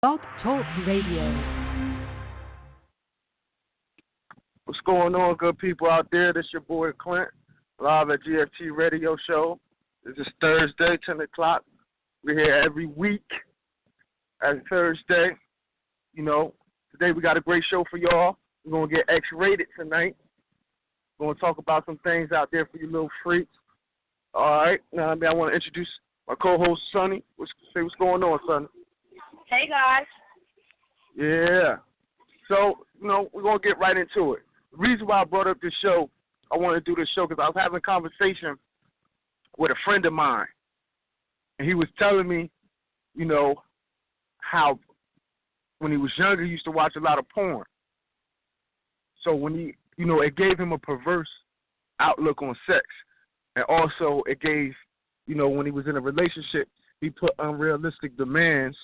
Blog Talk Radio. What's going on, good people out there? This your boy Clint, live at GFT Radio Show. This is Thursday, 10 o'clock. We're here every week at Thursday. You know, today we got a great show for y'all. We're going to get X-rated tonight. We're going to talk about some things out there for you little freaks. All right, now I want to introduce my co-host, Sonny. Say what's going on, Sonny. Hey, guys. Yeah. So, we're going to get right into it. The reason why I brought up this show, I wanted to do this show because I was having a conversation with a friend of mine. And he was telling me, how when he was younger, he used to watch a lot of porn. So when he, it gave him a perverse outlook on sex. And also it gave, when he was in a relationship, he put unrealistic demands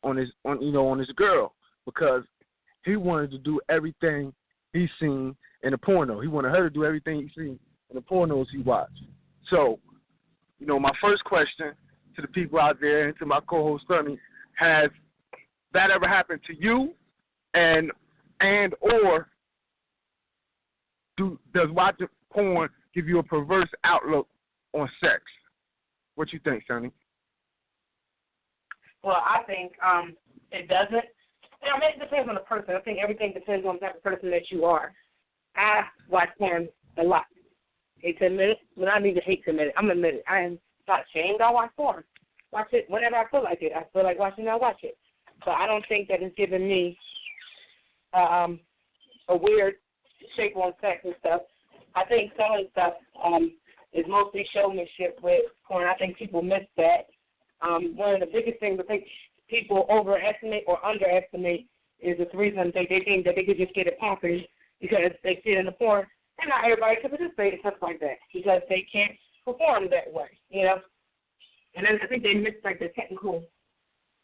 on his girl because he wanted to do everything he seen in a porno. He wanted her to do everything he seen in the pornos he watched. So, my first question to the people out there and to my co-host Sonny, has that ever happened to you? And or does watching porn give you a perverse outlook on sex? What you think, Sonny? Well, I think it doesn't. It depends on the person. I think everything depends on the type of person that you are. I watch porn a lot. Hate to admit it, but I need to hate to admit it. I'm going to admit it. I am not ashamed. I watch porn. Watch it whenever I feel like it. I feel like watching it, I watch it. But I don't think that it's giving me a weird shape on sex and stuff. I think some of the stuff is mostly showmanship with porn. I think people miss that. One of the biggest things I think people overestimate or underestimate is the reason they think that they could just get it popping because they see it in the porn. And not everybody can participate in stuff like that because they can't perform that way, And then I think they miss, the technical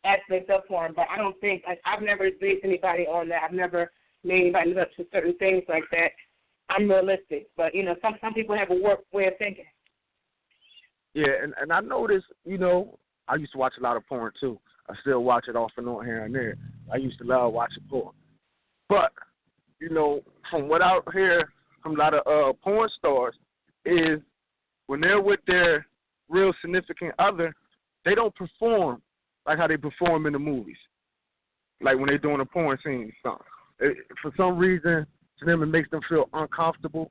aspects of porn. But I don't think, I've never based anybody on that. I've never made anybody live up to certain things like that. I'm realistic. But, some people have a way of thinking. Yeah, and I noticed, I used to watch a lot of porn, too. I still watch it off and on here and there. I used to love watching porn. But, from what I hear from a lot of porn stars is when they're with their real significant other, they don't perform like how they perform in the movies, like when they're doing a porn scene or something. For some reason, to them, it makes them feel uncomfortable,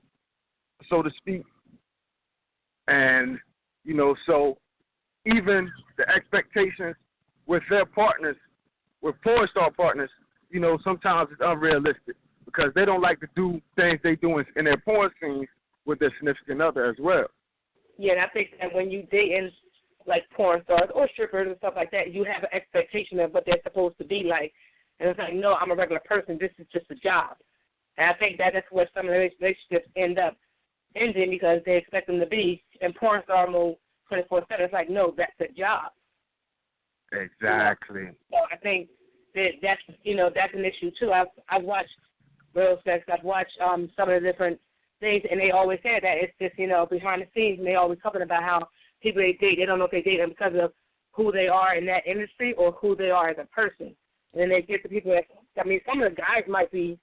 so to speak. And, so even the expectations with their partners, with porn star partners, sometimes it's unrealistic because they don't like to do things they do in their porn scenes with their significant other as well. Yeah, and I think that when you dating porn stars or strippers and stuff like that, you have an expectation of what they're supposed to be like. And it's like, no, I'm a regular person. This is just a job. And I think that's where some of the relationships end up ending because they expect them to be in porn star mode 24/7. It's like, no, that's a job. Exactly. So I think that's an issue too. I've watched real sex. I've watched some of the different things, and they always say that it's just behind the scenes, and they always talking about how people they date, they don't know if they date them because of who they are in that industry or who they are as a person. And then they get the people that some of the guys might be.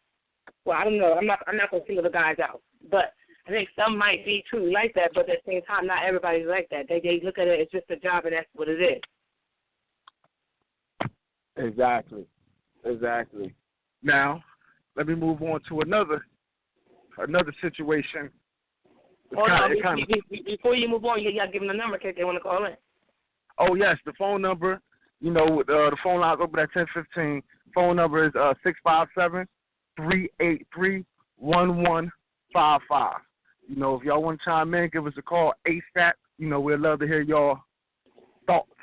Well, I don't know. I'm not going to single the guys out, but I think some might be truly like that. But at the same time, not everybody's like that. They look at it as just a job, and that's what it is. Exactly. Now, let me move on to another situation. Before you move on, you got to give them the number in case they want to call in. Oh, yes, the phone number, the phone line's open at 10:15. Phone number is 657-383-1155. If y'all want to chime in, give us a call ASAP. We'd love to hear y'all thoughts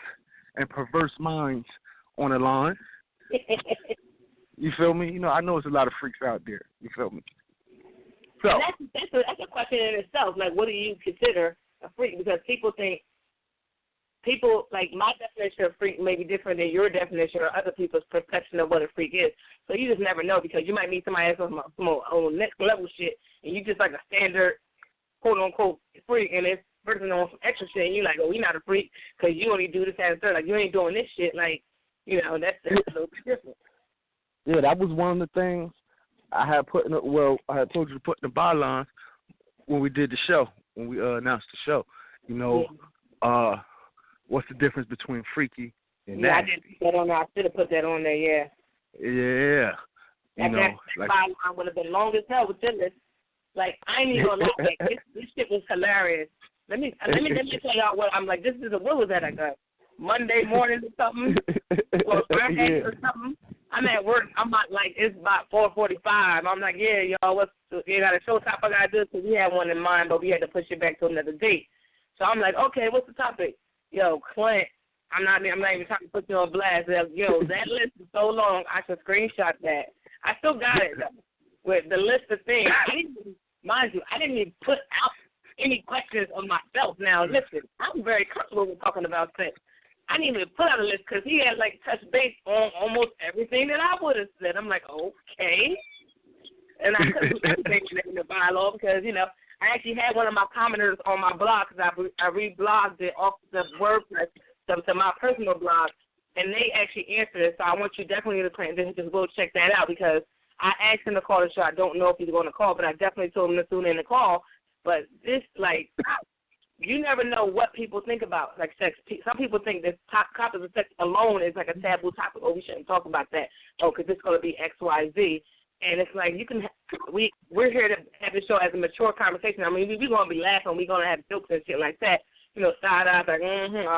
and perverse minds on the line. You feel me? I know there's a lot of freaks out there. You feel me? So that's a question in itself. Like, what do you consider a freak? Because people my definition of freak may be different than your definition or other people's perception of what a freak is. So you just never know because you might meet somebody else on next level shit, and you just like a standard quote unquote freak, and this person on some extra shit, and you like, oh, you're not a freak because you only do this and third. Like, you ain't doing this shit. Like, You know, that's a little different. Yeah, that was one of the things I had put in. I had told you to put in the bylines when we did the show, when we announced the show. You know, what's the difference between freaky and nasty? I didn't put that on there. I should have put that on there. Yeah. Yeah. That byline would have been long as hell with this. Like, I ain't even gonna lie. Like, this shit was hilarious. Let me tell y'all what I'm like. What was that? Like a Monday morning or something, or Friday or something. I'm at work. It's about 4:45. I'm like, yeah, y'all, you got a show top I gotta do because we had one in mind, but we had to push it back to another date. So I'm like, okay, what's the topic? Yo, Clint, I'm not even trying to put you on blast. Yo, that list is so long. I should screenshot that. I still got it though, with the list of things. Mind you, I didn't even put out any questions of myself. Now, listen, I'm very comfortable with talking about sex. I didn't even put out a list because he had, touched base on almost everything that I would have said. I'm like, okay. And I couldn't put everything in the bylaw because, you know, I actually had one of my commenters on my blog because I reblogged it off the WordPress to my personal blog, and they actually answered it. So I want you definitely to just go check that out because I asked him to call the show. I don't know if he's going to call, but I definitely told him to tune in to call. But this, you never know what people think about, sex. Some people think that topics of sex alone is a taboo topic. Oh, we shouldn't talk about that. Oh, because it's going to be X, Y, Z. And it's like we're here to have the show as a mature conversation. I mean, we're going to be laughing. We're going to have jokes and shit like that. You know, side eyes I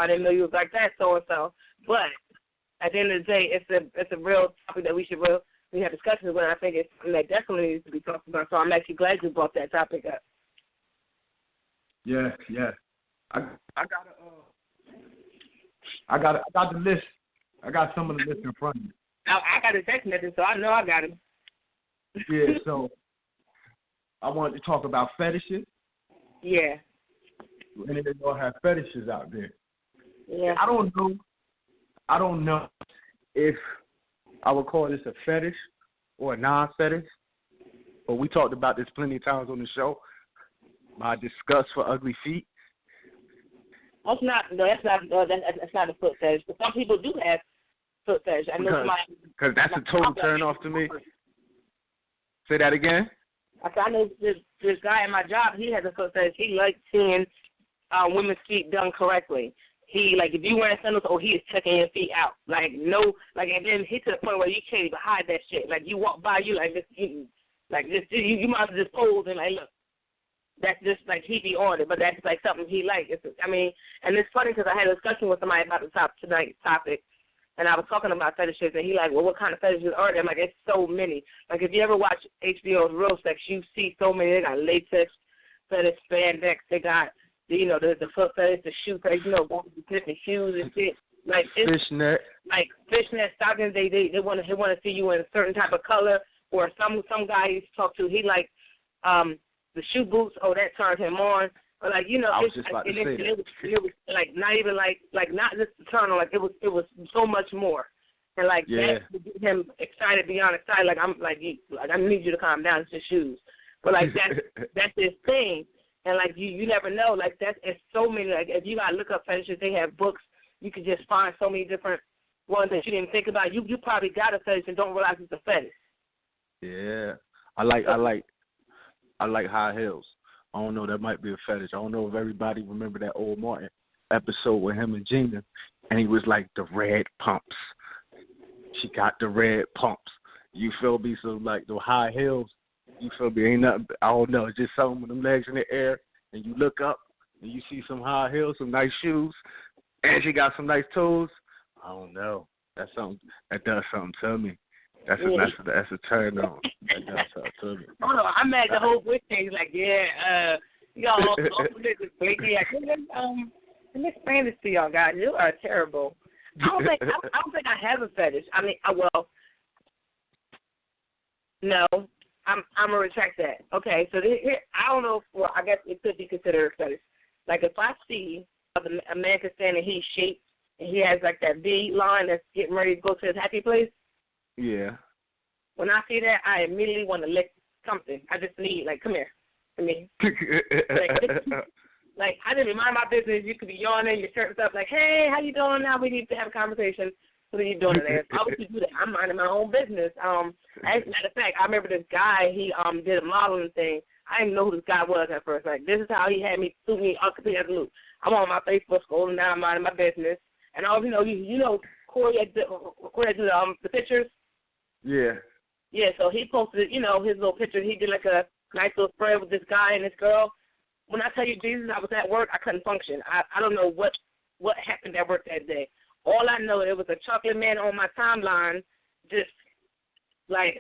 didn't know you was like that, so-and-so. But at the end of the day, it's a real topic that we have discussions with. I think it's something that definitely needs to be talked about. So I'm actually glad you brought that topic up. Yeah. I got the list. I got some of the list in front of me. I got a text message, so I know I got him. Yeah, so I wanted to talk about fetishes. Yeah. And they all have fetishes out there. Yeah. I don't know if I would call this a fetish or a non-fetish, but we talked about this plenty of times on the show. My disgust for ugly feet. That's not a foot fetish. But some people do have foot fetish. I know because that's a total turn off to me. Say that again. I know this guy at my job. He has a foot fetish. He likes seeing women's feet done correctly. He if you wearing sandals, he is checking your feet out. And then he to the point where you can't even hide that shit. You walk by, you you might as well just pose and look. That's just he be on it, but that's something he likes. And it's funny because I had a discussion with somebody about tonight's topic, and I was talking about fetishes, and he well, what kind of fetishes are there? I'm it's so many. If you ever watch HBO's Real Sex, you see so many. They got latex fetish, spandex. They got the foot fetish, the shoe fetish. Different shoes and shit. Fishnet. Fishnet stockings. They want to see you in a certain type of color. Or some guy I used to talk to, he the shoe boots, that turned him on. But I was just about to say that. It was not even not just the turn on, it was so much more. And that would get him excited beyond excited. I need you to calm down, it's just shoes. But that's his thing. And you never know. It's so many. If you gotta look up fetishes, they have books. You can just find so many different ones that you didn't think about. You probably got a fetish and don't realize it's a fetish. Yeah, I like high heels. I don't know, that might be a fetish. I don't know if everybody remember that old Martin episode with him and Gina, and he was the red pumps. She got the red pumps. You feel me? So the high heels, you feel me? Ain't nothing. I don't know. It's just something with them legs in the air, and you look up and you see some high heels, some nice shoes, and she got some nice toes. I don't know. That's something that does something to me. That's a turn on. That does something to me. Hold on, I'm at the whole bush thing. Y'all all niggas flaky. Let me explain this to y'all guys. You are terrible. I don't think I have a fetish. No. I'm gonna retract that. Okay, so here, I don't know. I guess it could be considered a fetish. If I see a man can stand and he's shaped and he has that V line that's getting ready to go to his happy place. Yeah. When I see that, I immediately want to lick something. I just need come here. I didn't mind my business. You could be yawning, your shirt stuff hey, how you doing? Now we need to have a conversation. What are you doing there? Why would you do that? I'm minding my own business. As a matter of fact, I remember this guy, he did a modeling thing. I didn't know who this guy was at first. Like, this is how he had me suit me up completely as a loop. I'm on my Facebook scrolling down, minding my business. And all you know, Corey had the pictures? Yeah. Yeah, so he posted, his little picture. He did like a nice little spread with this guy and this girl. When I tell you, Jesus, I was at work, I couldn't function. I don't know what happened at work that day. All I know, it was a chocolate man on my timeline, just like,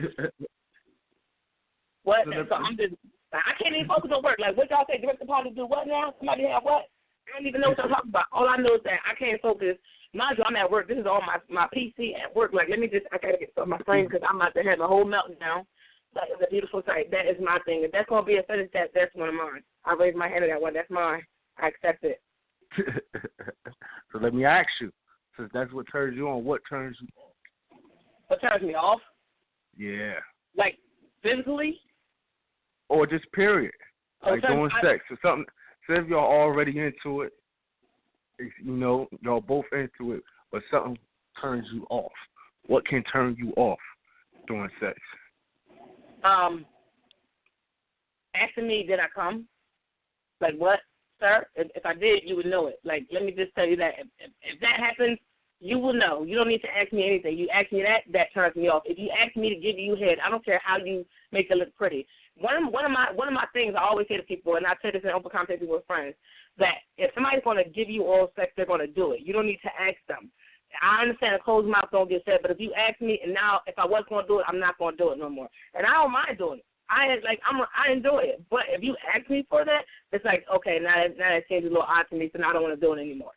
what? So I'm just, I can't even focus on work. Like, what y'all say, director party do what now? Somebody have what? I don't even know what y'all talking about. All I know is that I can't focus. Mind you, I'm at work. This is on my PC at work. Like, I got to get some of my frame because I'm about to have a whole meltdown. That is a beautiful sight. That is my thing. If that's going to be a fetish, that's one of mine. I raise my hand to that one. That's mine. I accept it. So let me ask you, since that's what turns you on, what turns you off? What turns me off? Yeah. Like, physically? Or just period. Like doing sex or something. Say if y'all already into it, y'all both into it, but something turns you off. What can turn you off during sex? Asking me, did I come? Like, what, sir? If I did, you would know it. Like, let me just tell you that. If that happens, you will know. You don't need to ask me anything. You ask me that turns me off. If you ask me to give you head, I don't care how you make it look pretty. One of my things I always say to people, and I say this in open conversation with friends, that if somebody's going to give you oral sex, they're going to do it. You don't need to ask them. I understand a closed mouth don't get said, but if you ask me, and now if I was going to do it, I'm not going to do it no more. And I don't mind doing it. I enjoy it. But if you ask me for that, it's like, okay, now that seems a little odd to me, so now I don't want to do it anymore.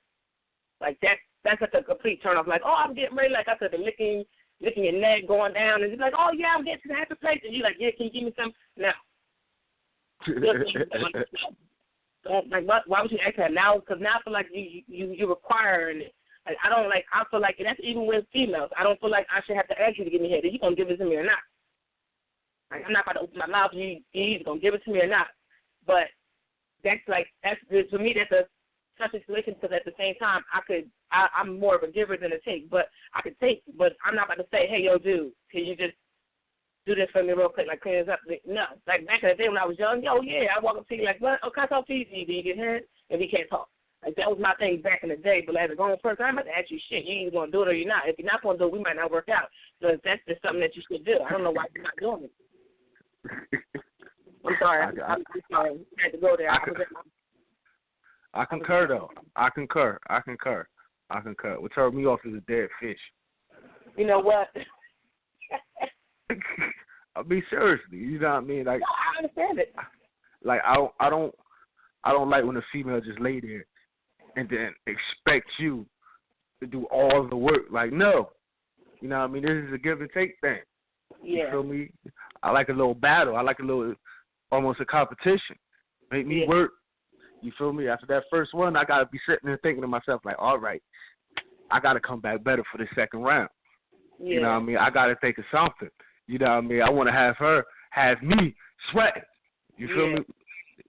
Like, that's like a complete turn off. Like, oh, I'm getting ready. Like I said, the licking your neck, going down, and you're like, oh, yeah, I'm getting to the happy place. And you're like, yeah, can you give me some? No. Like, what? Why would you ask that now? Because now I feel like you're requiring it. Like, I feel like, and that's even with females. I don't feel like I should have to ask you to give me head. Are you going to give it to me or not? Like, I'm not going to open my mouth. You're either going to give it to me or not. But for me, that's a such a situation because at the same time, I'm more of a giver than a take. But I could take, but I'm not about to say, hey, yo, dude, can you just do this for me real quick, like clean this up? No. Like back in the day when I was young, yo, yeah, I walk up to you like, what? Oh, can I talk to you? Do you get head? And we can't talk. Like, that was my thing back in the day. But as a grown person, I'm about to ask you shit. You either going to do it or you're not. If you're not going to do it, we might not work out. So that's just something that you should do. I don't know why you're not doing it. I'm sorry. I'm sorry. I had to go there. I concur, though. I concur. What turned me off is a dead fish. You know what? I mean, seriously. You know what I mean? Like, no, I understand it. Like, I don't like when a female just lay there and then expect you to do all the work. Like, no. You know what I mean? This is a give and take thing. Yeah. You feel me? I like a little battle. I like a little, almost a competition. Make me work. You feel me? After that first one, I got to be sitting there thinking to myself, like, all right, I got to come back better for the second round. Yeah. You know what I mean? I got to think of something. You know what I mean? I want to have me sweating. You feel me?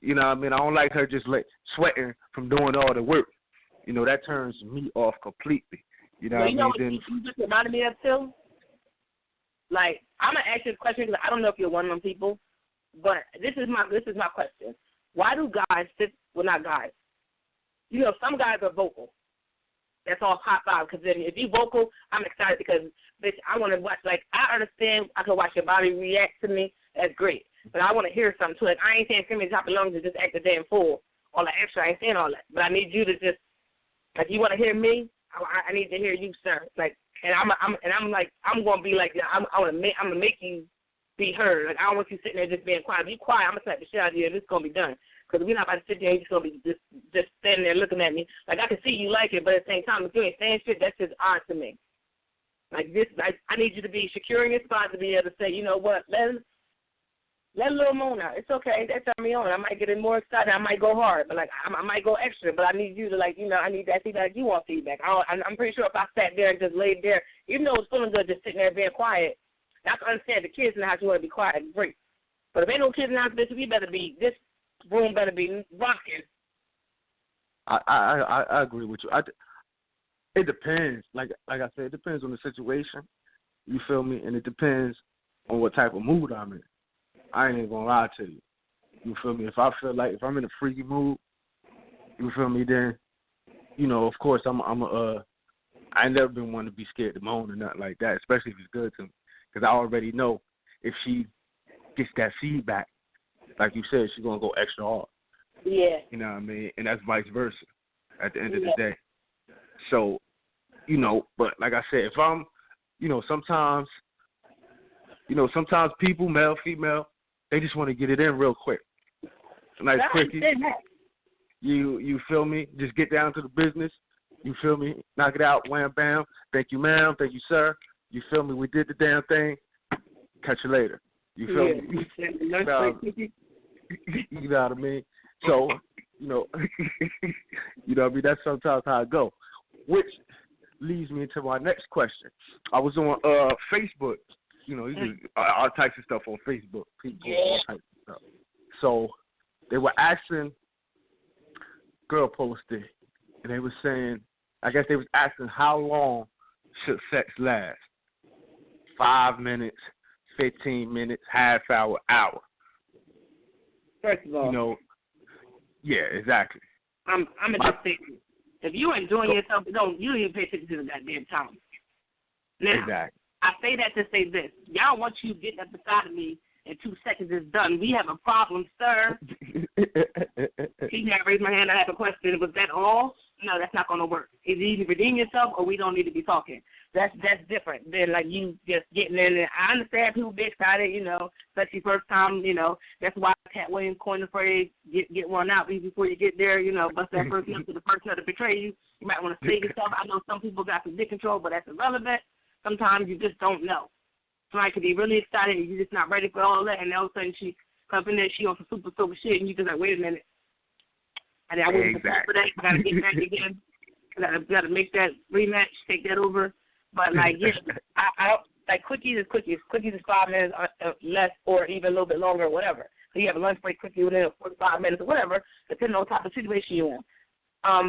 You know what I mean? I don't like her just sweating from doing all the work. You know, that turns me off completely. You know what I mean? What you just reminded me of, too? Like, I'm going to ask you a question because I don't know if you're one of them people, but this is my question. Why do guys not guys. You know, some guys are vocal. That's all hot vibe. Because if you vocal, I'm excited because, bitch, I want to watch. Like, I understand I can watch your body react to me. That's great. But I want to hear something too. Like, I ain't saying scream at the top of lungs and just act a damn fool. All the extra, I ain't saying all that. But I need you to just, like, you want to hear me? I need to hear you, sir. Like, and I'm gonna be like, I'm gonna make you be heard. Like, I don't want you sitting there just being quiet. If you quiet, I'm gonna slap the shit out of you, and it's gonna be done. Because we're not about to sit there and you're just gonna be just standing there looking at me. Like, I can see you like it, but at the same time, if you ain't saying shit, that's just odd to me. Like, this, I need you to be secure in your spot to be able to say, you know what, let a little moan out. It's okay. That turned me on. I might get more excited. I might go hard, but like I might go extra. But I need you to, like, you know, I need that feedback. You want feedback. I'm pretty sure if I sat there and just laid there, even though it was feeling good, just sitting there being quiet, I can understand the kids in the house you want to be quiet. Great. But if ain't no kids in the house, bitch, this room better be rocking. I agree with you. It depends. Like I said, it depends on the situation. You feel me? And it depends on what type of mood I'm in. I ain't gonna lie to you. You feel me? If I feel like if I'm in a freaky mood, you feel me? Then, of course I ain't never been one to be scared to moan or nothing like that, especially if it's good to me, because I already know if she gets that feedback, like you said, she's gonna go extra hard. Yeah. You know what I mean? And that's vice versa at the end of the day. So, but like I said, if I'm, sometimes people, male, female, they just want to get it in real quick. Nice quickie. You feel me? Just get down to the business. You feel me? Knock it out, wham, bam. Thank you, ma'am. Thank you, sir. You feel me? We did the damn thing. Catch you later. You feel me? You know what I mean? So, you know what I mean? That's sometimes how it go. Which leads me into my next question. I was on Facebook. You can all types of stuff on Facebook. People, all types of stuff. So they were asking, girl posted, and they were saying, I guess they was asking how long should sex last? 5 minutes, 15 minutes, half hour, hour. First of all, yeah, exactly. I'm just saying, if you enjoying yourself, you don't even pay attention to the goddamn time. Now, exactly. I say that to say this: y'all want you getting up beside of me in 2 seconds is done. We have a problem, sir. He can't raise my hand. I have a question. Was that all? No, that's not going to work. Either you redeem yourself or we don't need to be talking. That's different than like you just getting in there. I understand people be excited, especially first time, That's why Cat Williams coined the phrase, get one out before you get there, bust that first nut to the first nut to betray you. You might want to save yourself. I know some people got some dick control, but that's irrelevant. Sometimes you just don't know. Somebody could be really excited and you're just not ready for all that, and all of a sudden she comes in there, she on some super shit, and you just like, wait a minute. And I wasn't prepared for that. I got to get back again. Got to make that rematch, take that over. But, I don't, like, quickies is quickies. Quickies is 5 minutes less or even a little bit longer or whatever. So you have a lunch break quickie within 45 minutes or whatever, depending on the type of situation you're in.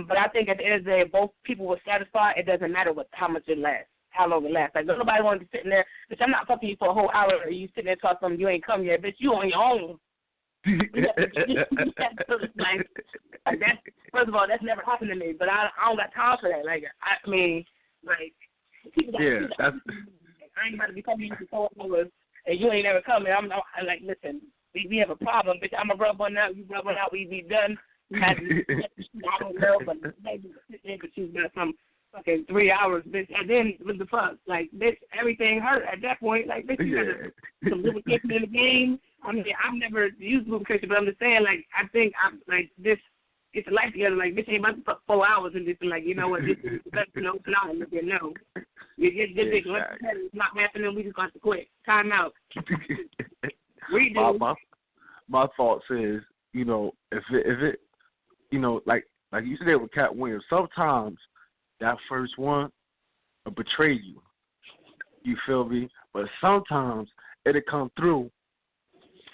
But I think at the end of the day, if both people were satisfied, it doesn't matter how much it lasts, how long it lasts. Like, nobody wants to sit in there, bitch, I'm not fucking you for a whole hour, or you sitting there talking something, you ain't come yet, bitch, you on your own. That's, first of all, that's never happened to me, but I don't got time for that. I ain't about to be coming to 4 hours and you ain't never coming. I'm like, listen, we have a problem, bitch. I'm gonna rub one out, you rub one out, we be done. I don't know, but maybe she's got some fucking 3 hours, bitch. And then with the fuck, like, bitch, everything hurt at that point. Like, bitch, you got some lubrication in the game. I mean, I've never used lubrication, but I'm just saying, like, I think I'm like this. Get your life together, like, bitch ain't about to fuck 4 hours and just like, you know what, this is the best, no. You get this big, it's not happening, we just got to quit. Time out. Redo. My thoughts is, if it like you said with Cat Williams, sometimes that first one will betray you. You feel me? But sometimes it'll come through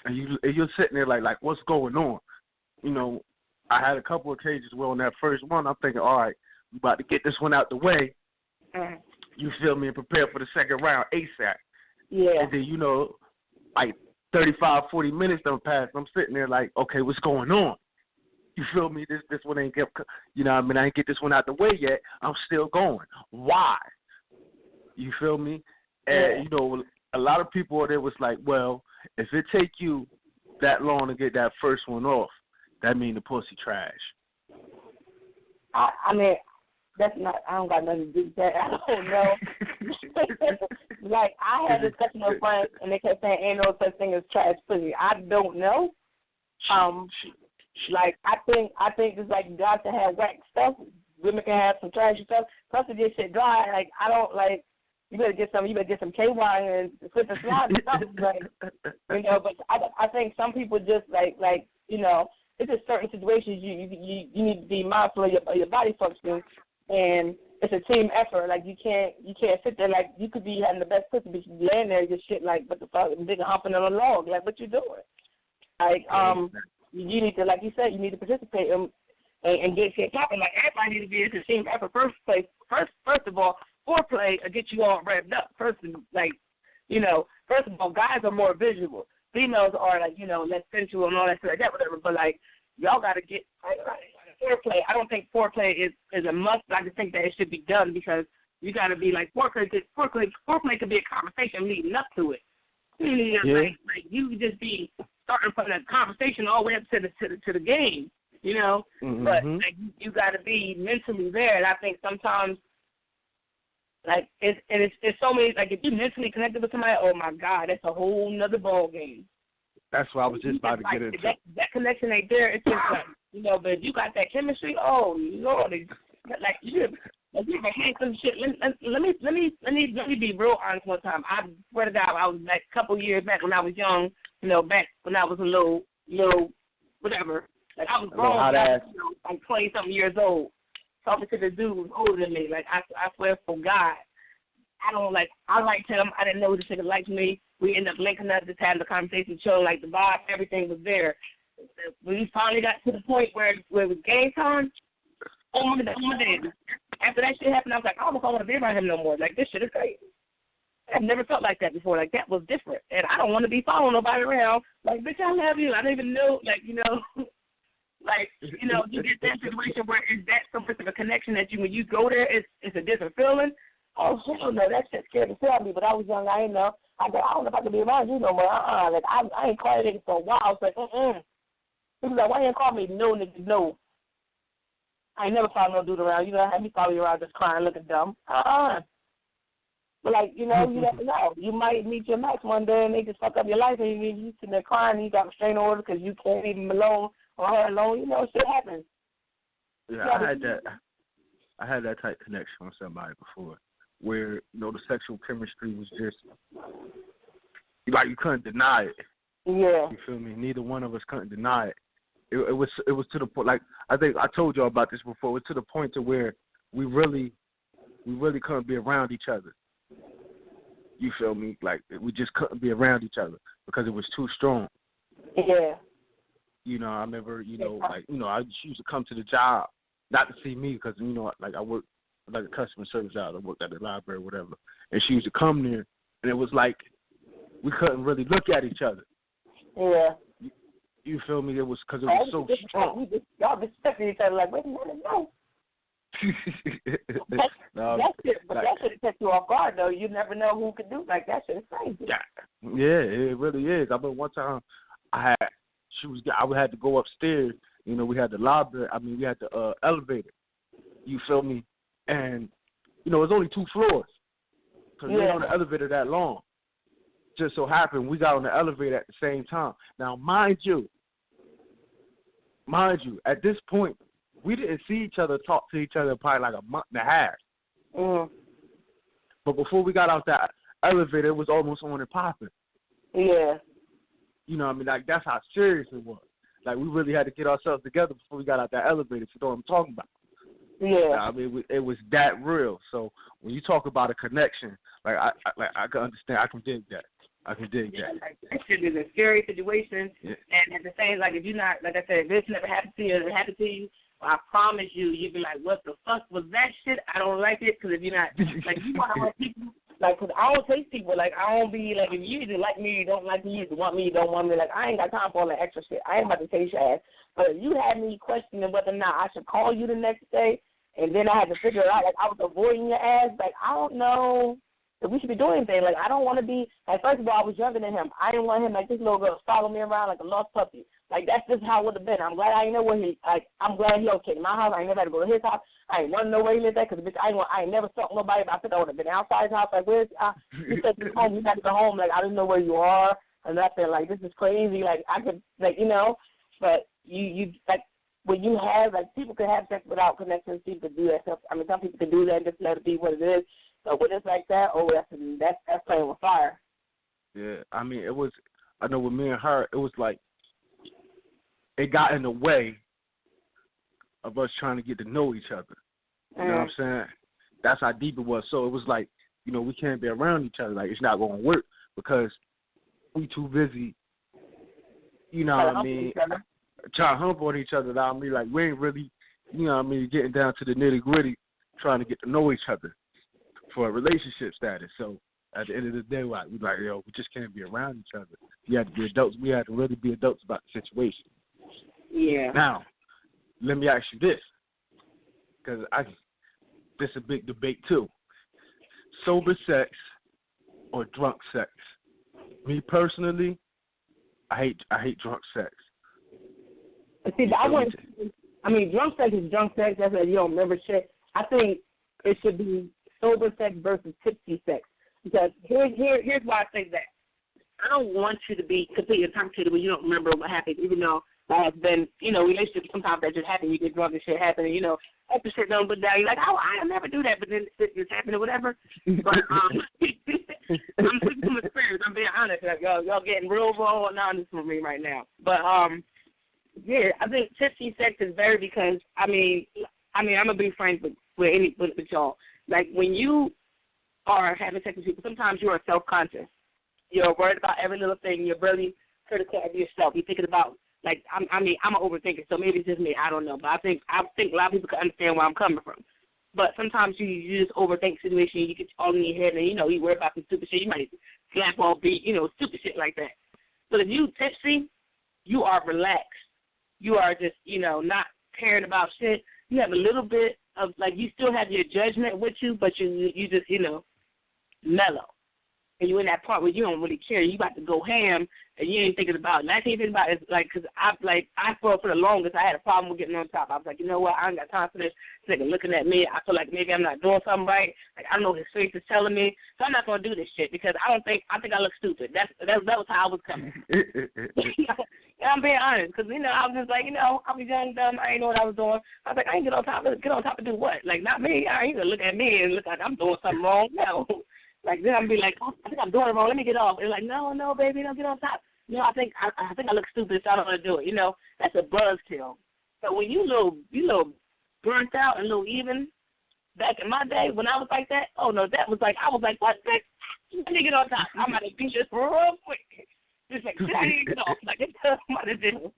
and you're sitting there like what's going on? I had a couple of occasions where on that first one, I'm thinking, all right, we about to get this one out the way. You feel me? And prepare for the second round ASAP. Yeah. And then, like 35, 40 minutes done passed. I'm sitting there like, okay, what's going on? You feel me? This one ain't get, I ain't get this one out the way yet. I'm still going. Why? You feel me? And, a lot of people there was like, well, if it take you that long to get that first one off, that mean the pussy trash. I mean, that's not. I don't got nothing to do with that. I don't know. Like, I had discussion with friends, and they kept saying ain't no such thing as trash pussy. I don't know. Like, I think it's like guys can have whack stuff. Women can have some trashy stuff. Plus, it just shit dry. Like, I don't like. You better get some KY and slip and slide and stuff. Like, but I think some people just like. It's just certain situations you need to be mindful of your body functioning, and it's a team effort. Like, you can't sit there like you could be having the best pussy, but you laying there just shit like what the fuck, nigga hopping on a log. Like, what you doing? Like, you need to, like you said, you need to participate. and get shit popping. Like, everybody need to be in the team effort first place. First of all, foreplay will get you all revved up. First of all, guys are more visual. Females are, like, less sensual and all that stuff like that, whatever. But, like, y'all got to get foreplay. I don't think foreplay is a must. I just think that it should be done because you got to be, like, foreplay could be a conversation leading up to it. Like you could just be starting from the conversation all the way up to the game, Mm-hmm. But like, you got to be mentally there, and I think sometimes, like, it's so many. Like, if you're mentally connected with somebody, oh my God, that's a whole nother ball game. That's what I was just about to get into. That connection ain't there. It's just like, but if you got that chemistry, oh Lord, like you can hang some shit. Let me be real honest. One time, I swear to God, I was like a couple years back when I was young. Back when I was a little whatever. Like, I was grown, like 20-something years old, talking to the dude who was older than me. Like, I swear for God, I liked him. I didn't know this nigga liked me. We ended up linking up, just having the conversation, showing, like, the vibe, everything was there. When we finally got to the point where it was game time, oh my God. After that shit happened, I was like, I don't want to be around him no more. Like, this shit is crazy. I've never felt like that before. Like, that was different. And I don't want to be following nobody around. Like, bitch, I love you. I don't even know, like, like, you get that situation where it's that so much of a connection that when you go there, it's a different feeling. Oh, hell no, that shit scared the shit out of me. But I was young, I didn't know. I go, I don't know if I can be around you no more. Like, I ain't called nigga for a while. I was like, He was like, why you ain't call me? No, nigga, no. I ain't never found no dude around. You know, have me follow you around just crying, looking dumb. But, like, you never know. You might meet your match one day and they just fuck up your life and you sitting there crying and you got a restraining order because you can't leave him alone or her alone. Shit happens. Yeah, I had that type of connection with somebody before where, the sexual chemistry was just, like, you couldn't deny it. Yeah. You feel me? Neither one of us couldn't deny it. It was to the point, like, I think I told y'all about this before, it was to the point to where we really couldn't be around each other. You feel me? Like, we just couldn't be around each other because it was too strong. Yeah. I remember, I used to come to the job, not to see me because, like, I worked like a customer service job. I worked at the library or whatever. And she used to come there, and it was like we couldn't really look at each other. Yeah. You feel me? It was because it was so strong. Y'all respecting each other like, wait a minute, no. That shit takes you off guard, though. You never know who could do like that shit. Is crazy. Yeah, it really is. I remember one time I had to go upstairs. We had the library. We had the elevator. You feel me? And it was only 2 floors because we ain't on the elevator that long. Just so happened we got on the elevator at the same time. Now, mind you, at this point, we didn't see each other, talk to each other probably like a month and a half. Mm. But before we got out that elevator, it was almost on and popping. Yeah. Like, that's how serious it was. Like, we really had to get ourselves together before we got out that elevator, if you know what I'm talking about. Yeah. It was that real. So when you talk about a connection, like, I can understand. I can dig that. Like, that shit is a scary situation. Yeah. And at the same, like, if you're not, like I said, if this never happened to you, it happened to you, I promise you'd be like, what the fuck was that shit? I don't like it. Because if you're not, like, you want to have people, like, because I don't take people, like, I don't be, like, if you either like me, you don't like me, you want me, you don't want me, like, I ain't got time for all that extra shit. I ain't about to take your ass. But if you had me questioning whether or not I should call you the next day, and then I had to figure it out, like, I was avoiding your ass, like, I don't know if we should be doing anything. Like, I don't want to be, like, first of all, I was younger than him. I didn't want him, like, this little girl follow me around like a lost puppy. Like, that's just how it would have been. I'm glad I ain't know where I'm glad he okay. My house, I ain't never had to go to his house. I ain't want to know where he lived at because, bitch, I ain't never stalked nobody. But I think I would have been outside his house. Like, where's, he said, you're home. You got to go home. Like, I didn't know where you are or nothing. Like, this is crazy. Like, I could, like, but you like, when you have, like, people can have sex without connections. People can do that stuff. Some people can do that and just let it be what it is. So when it's like that, that's playing with fire. Yeah, it was, I know with me and her, it was like, it got in the way of us trying to get to know each other. You know what I'm saying? That's how deep it was. So it was like, we can't be around each other. Like, it's not going to work because we too busy, trying to hump on each other. Like, we ain't really you know what I mean, getting down to the nitty-gritty, trying to get to know each other for a relationship status. So at the end of the day, we like, yo, we just can't be around each other. We have to be adults. We have to really be adults about the situation. Yeah. Now, let me ask you this, because this is a big debate too. Sober sex or drunk sex? Me personally, I hate drunk sex. See, drunk sex is drunk sex. That's like you don't remember shit. I think it should be sober sex versus tipsy sex. Because here's why I say that. I don't want you to be completely intoxicated when you don't remember what happened, even though there has been, relationships sometimes that just happen. You get drunk and shit happen, and, after shit don't put down, you're like, oh, I'll never do that, but then it just happened or whatever. But I'm speaking from experience. I'm being honest. Like, y'all getting real raw and honest with me right now. But, yeah, I think tipsy sex is very because, I'm going to be frank with y'all. Like, when you are having sex with people, sometimes you are self-conscious. You're worried about every little thing. You're really critical of yourself. You're thinking about, like, I'm an overthinker, so maybe it's just me. I don't know. But I think a lot of people can understand where I'm coming from. But sometimes you just overthink the situation. You get all in your head, and, you worry about some stupid shit. You might slap all beat, stupid shit like that. But if you tipsy, you are relaxed. You are just, not caring about shit. You have a little bit of, like, you still have your judgment with you, but you just, mellow. And you're in that part where you don't really care. You about to go ham, and you ain't thinking about it. And I can't think about it, like, because for the longest, I had a problem with getting on top. I was like, you know what, I ain't got time for this. This nigga looking at me. I feel like maybe I'm not doing something right. Like, I don't know what his face is telling me. So I'm not going to do this shit because I think I look stupid. That was how I was coming. And I'm being honest because, I was just like, I was young, dumb. I didn't know what I was doing. I was like, I ain't get on top and do what? Like, not me. I ain't going to look at me and look like I'm doing something wrong. No. Like, then I'm be like, oh, I think I'm doing it wrong. Let me get off. And like, no, baby, don't get on top. I think I look stupid, so I don't want to do it. That's a buzzkill. But when you little burnt out and a little even, back in my day when I was like that, oh no, that was like I was like, what, bitch? Let me get on top. I'm about to beat this real quick. Just like, I need to get off. Like, I'm about to do.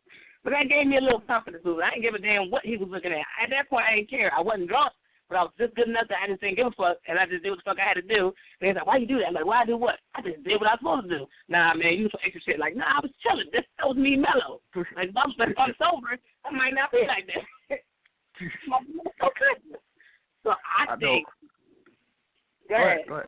But that gave me a little confidence boost. I didn't give a damn what he was looking at. At that point, I didn't care. I wasn't drunk. But I was just good enough that I just didn't give a fuck, and I just did what the fuck I had to do. And he's like, why you do that? I'm like, why I do what? I just did what I was supposed to do. Nah, man, you some extra shit. Like, nah, I was chilling. That was me mellow. Like, if I'm sober, I might not be like that. Okay. So I think. Go ahead.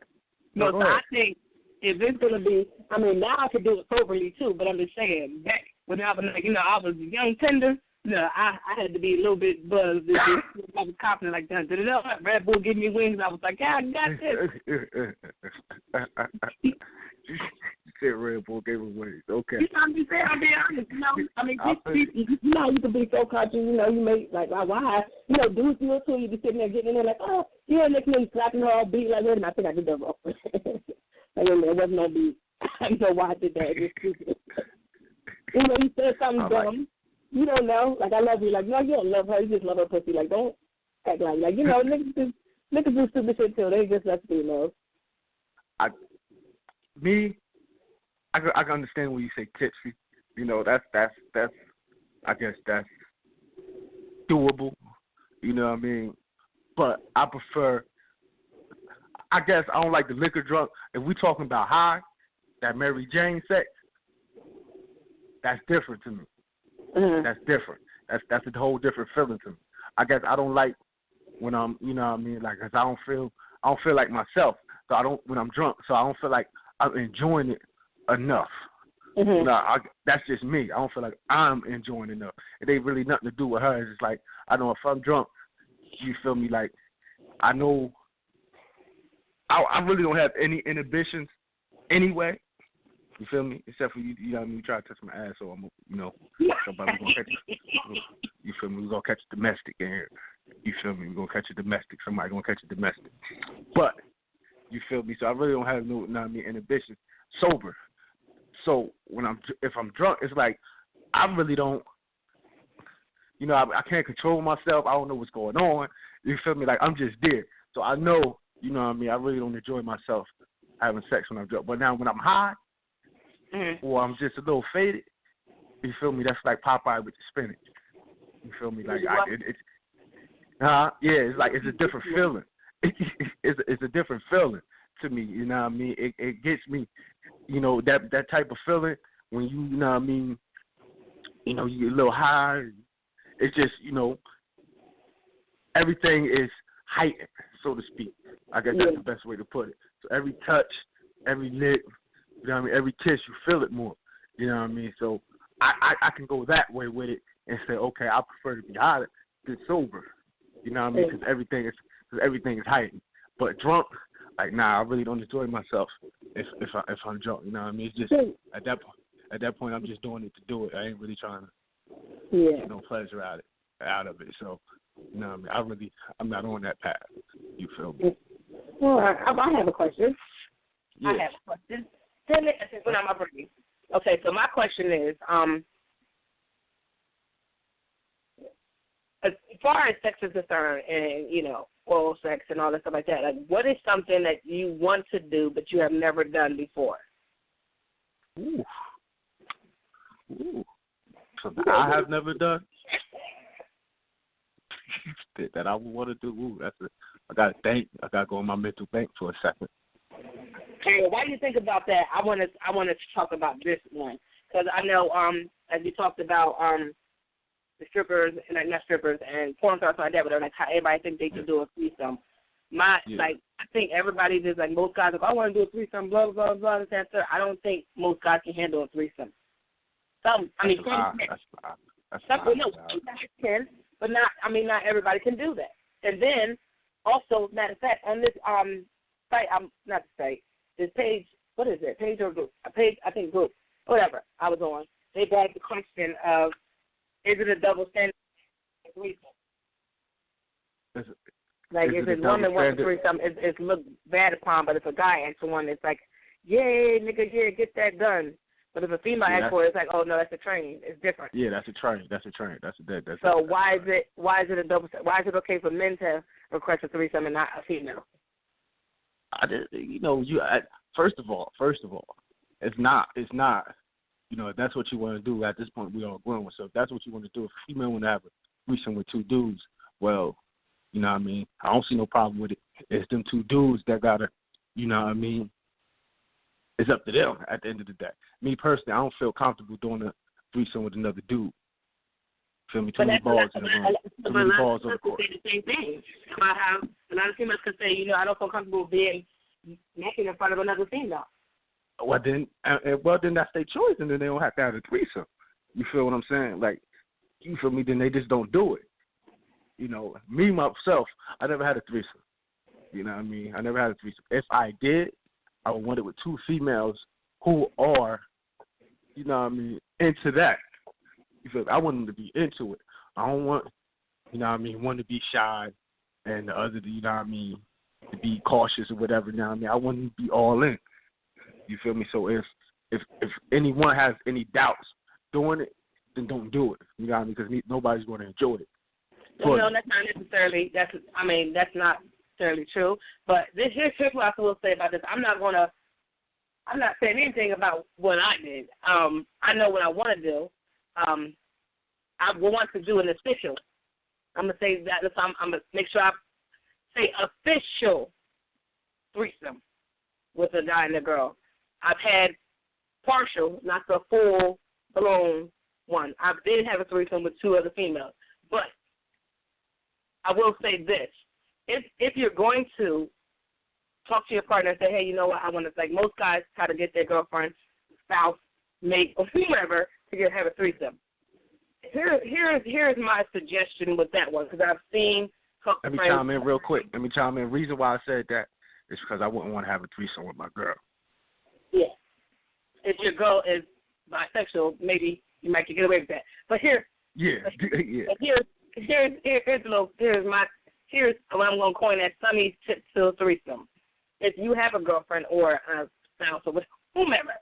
No, so I think if it's going to be, now I could do it soberly too, but I'm just saying, back when I was like, I was young, tender, I had to be a little bit buzzed. I was confident like that. Red Bull give me wings. I was like, yeah, I got this. You said Red Bull gave me wings. Okay. I'm being honest. You can be so conscious. You make like why? Dudes do it too. You be sitting there getting in there like, oh, yeah, next minute slapping her all beat like that, and I think I did that wrong. Like, there wasn't no beat. I don't know why I did that. It's stupid. You said something dumb. You don't know. Like, I love you. Like, no, you don't love her. You just love her pussy. Like, don't act like niggas do stupid shit too. They just let you know. I can understand when you say tipsy. That's I guess that's doable. You know what I mean? But I prefer. I guess I don't like the liquor drunk. If we talking about high, that Mary Jane sex, that's different to me. Mm-hmm. That's different. That's a whole different feeling to me. I guess I don't like when I'm, like, 'cause I don't feel like myself. So I don't when I'm drunk. So I don't feel like I'm enjoying it enough. Mm-hmm. That's just me. I don't feel like I'm enjoying it enough. It ain't really nothing to do with her. It's just like I know if I'm drunk, you feel me? Like I know I really don't have any inhibitions anyway. You feel me? Except for you try to touch my ass, so I'm, somebody gonna catch it. You feel me? We're gonna catch a domestic in here. You feel me? We're gonna catch a domestic. Somebody gonna catch a domestic. But you feel me? So I really don't have no inhibitions. Sober. So if I'm drunk, it's like I really don't. I can't control myself. I don't know what's going on. You feel me? Like I'm just there. So I know. I really don't enjoy myself having sex when I'm drunk. But now when I'm high. Mm-hmm. Or I'm just a little faded. You feel me? That's like Popeye with the spinach. You feel me? Like Yeah, it's like it's a different feeling. It's a different feeling to me. You know what I mean? It gets me. You know that type of feeling when you know what I mean. You know, you get a little high. It's just everything is heightened, so to speak. I guess that's the best way to put it. So every touch, every lick, you know what I mean, every kiss, you feel it more. You know what I mean? So I can go that way with it and say, okay, I prefer to be high than sober. You know what I mean? Because everything is heightened. But drunk, like, nah, I really don't enjoy myself if I'm drunk. You know what I mean? It's just at that point I'm just doing it to do it. I ain't really trying to get no pleasure out of it. So, you know what I mean? I'm not on that path. You feel me? Well, I have a question. Yeah. I have a question. When I'm ready. Okay, so my question is, as far as sex is concerned, and oral sex and all that stuff like that, like, what is something that you want to do but you have never done before? Ooh. Something I have never done that I would want to do. Ooh, I got to think. I got to go in my mental bank for a second. Hey, while you think about that, I want to talk about this one because I know as you talked about the strippers and not strippers and porn stars like that, but like how everybody thinks they can do a threesome. Like I think everybody just like most guys like I want to do a threesome, blah blah blah, this that. I don't think most guys can handle a threesome. Some can, but not everybody can do that. And then also, matter of fact, on this site, not the site. This page, what is it? Page or group? A page, I think group. Whatever I was on. They brought up the question of, is it a double standard? Like, if it's woman wants a threesome, it's looked bad upon, but if a guy asks for one, it's like, yay, nigga, yeah, get that done. But if a female asks for it, it's like, oh, no, that's a train. It's different. Yeah, that's a train. So why is it a double? Why is it okay for men to request a threesome and not a female? First of all, it's not. If that's what you want to do, at this point we all grown. So if that's what you want to do, if a female want to have a threesome with two dudes, well, you know what I mean, I don't see no problem with it. It's them two dudes that gotta, you know what I mean. It's up to them at the end of the day. Me personally, I don't feel comfortable doing a threesome with another dude. Feel me? Too many balls in the room. Too many balls on the court. Say the same thing about how a lot of females can say, I don't feel comfortable being naked in front of another female. Well then that's their choice, and then they don't have to have a threesome. You feel what I'm saying? Like, you feel me? Then they just don't do it. Me myself, I never had a threesome. You know what I mean? I never had a threesome. If I did, I would want it with two females who are, you know what I mean, into that. You feel me? I want them to be into it. I don't want, you know what I mean, one to be shy and the other, you know what I mean, to be cautious or whatever. You know what I mean? I want them to be all in. You feel me? So if anyone has any doubts doing it, then don't do it. You know what I mean? Because nobody's going to enjoy it. No, that's not necessarily. That's not necessarily true. But here's what I will say about this. I'm not saying anything about what I did. I know what I want to do. I want to do an official. I'm gonna say that. So I'm gonna make sure I say official threesome with a guy and a girl. I've had partial, not the full blown one. I did have a threesome with two other females, but I will say this: if you're going to talk to your partner and say, hey, you know what, I want to, like most guys try to get their girlfriend, spouse, mate, or whomever to have a threesome. Here's my suggestion with that one, because I've seen couple Let me friends. chime in real quick. Reason why I said that is because I wouldn't want to have a threesome with my girl. Yeah. If your girl is bisexual, maybe you might get away with that. But here's what I'm going to coin as Sunny's tip to threesome. If you have a girlfriend or a spouse or whomever,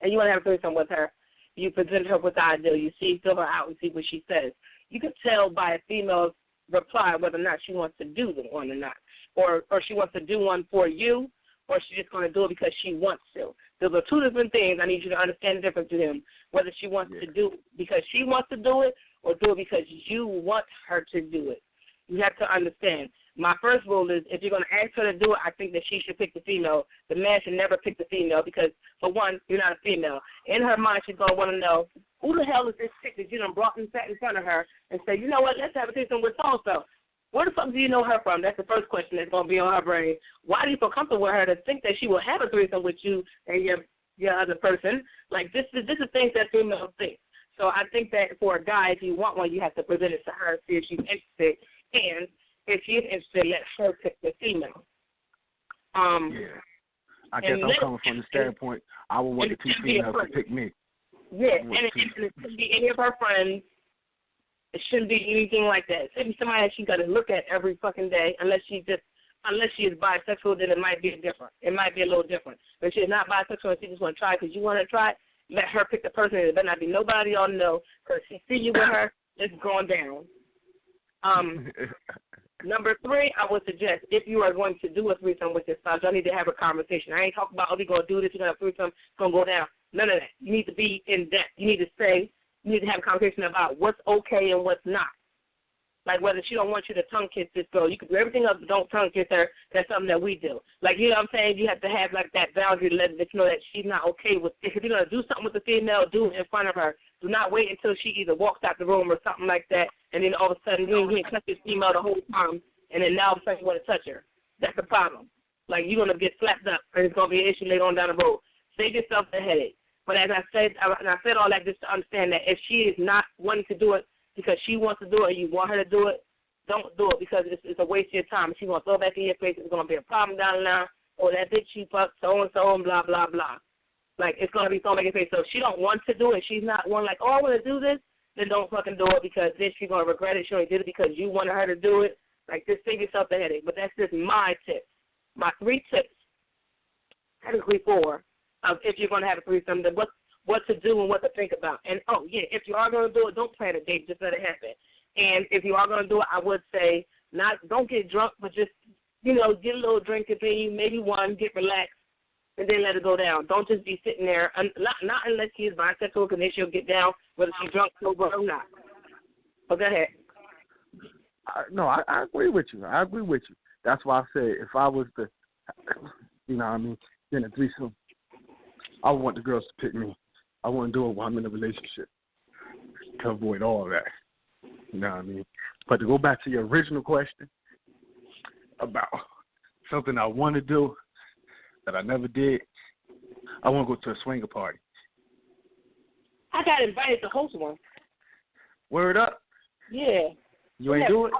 and you want to have a threesome with her, you present her with the idea. You fill her out and see what she says. You can tell by a female's reply whether or not she wants to do the one or not, or she wants to do one for you, or she's just going to do it because she wants to. Those are two different things. I need you to understand the difference to them, whether she wants to do it because she wants to do it or do it because you want her to do it. You have to understand. My first rule is if you're going to ask her to do it, I think that she should pick the female. The man should never pick the female because, for one, you're not a female. In her mind, she's going to want to know, who the hell is this chick that you done brought and sat in front of her and say, you know what, let's have a threesome with so-and-so. Where the fuck do you know her from? That's the first question that's going to be on her brain. Why do you feel comfortable with her to think that she will have a threesome with you and your other person? Like, this is things that females think. So I think that for a guy, if you want one, you have to present it to her, see if she's interested. And if she's interested, let her pick the female. Yeah. I guess I'm coming from the standpoint, I would want the two females to pick me. Yeah, and it shouldn't be any of her friends. It shouldn't be anything like that. It should be somebody that she got to look at every fucking day, unless she is bisexual, then it might be different. It might be a little different. But if she's not bisexual and she just want to try because you want to try it, let her pick the person. It better not be nobody y'all know because she see you with her, it's going down. Number 3, I would suggest if you are going to do a threesome with your spouse, y'all need to have a conversation. I ain't talking about, oh, we're going to do this, you're going to have a threesome, it's going to go down. None of that. You need to be in depth. You need to have a conversation about what's okay and what's not. Like whether she don't want you to tongue kiss this girl. You can do everything else, but don't tongue kiss her. That's something that we do. Like, you know what I'm saying? You have to have, like, that boundary to let you know that she's not okay with it. If you're going to do something with the female, do it in front of her. Do not wait until she either walks out the room or something like that, and then all of a sudden you ain't touch this female the whole time, and then now all of a sudden you want to touch her. That's the problem. Like, you're going to get slapped up, and it's going to be an issue later on down the road. Save yourself the headache. But as I said all that just to understand that if she is not wanting to do it because she wants to do it and you want her to do it, don't do it because it's a waste of your time. If she wants to throw back in your face, it's going to be a problem down the line, or that bitch she fucked so-and-so and blah, blah, blah. Like, it's going to be thrown back in your face. So if she don't want to do it, she's not one like, oh, I want to do this, then don't fucking do it because then she's going to regret it. She only did it because you wanted her to do it. Like, just save yourself the headache. But that's just my tips. My 3 tips, technically 4, of if you're going to have a threesome, then what to do and what to think about. And, oh, yeah, if you are going to do it, don't plan a date. Just let it happen. And if you are going to do it, I would say don't get drunk, but just, get a little drink between you, maybe one, get relaxed, and then let it go down. Don't just be sitting there, not unless she is bisexual, because then she'll get down, whether she's drunk, sober, or not. But go ahead. I agree with you. That's why I said if I was the, in a threesome, I would want the girls to pick me. I wouldn't do it while I'm in a relationship to avoid all of that. You know what I mean? But to go back to your original question about something I want to do that I never did, I want to go to a swinger party. I got invited to host one. Word up. Yeah. You ain't do it?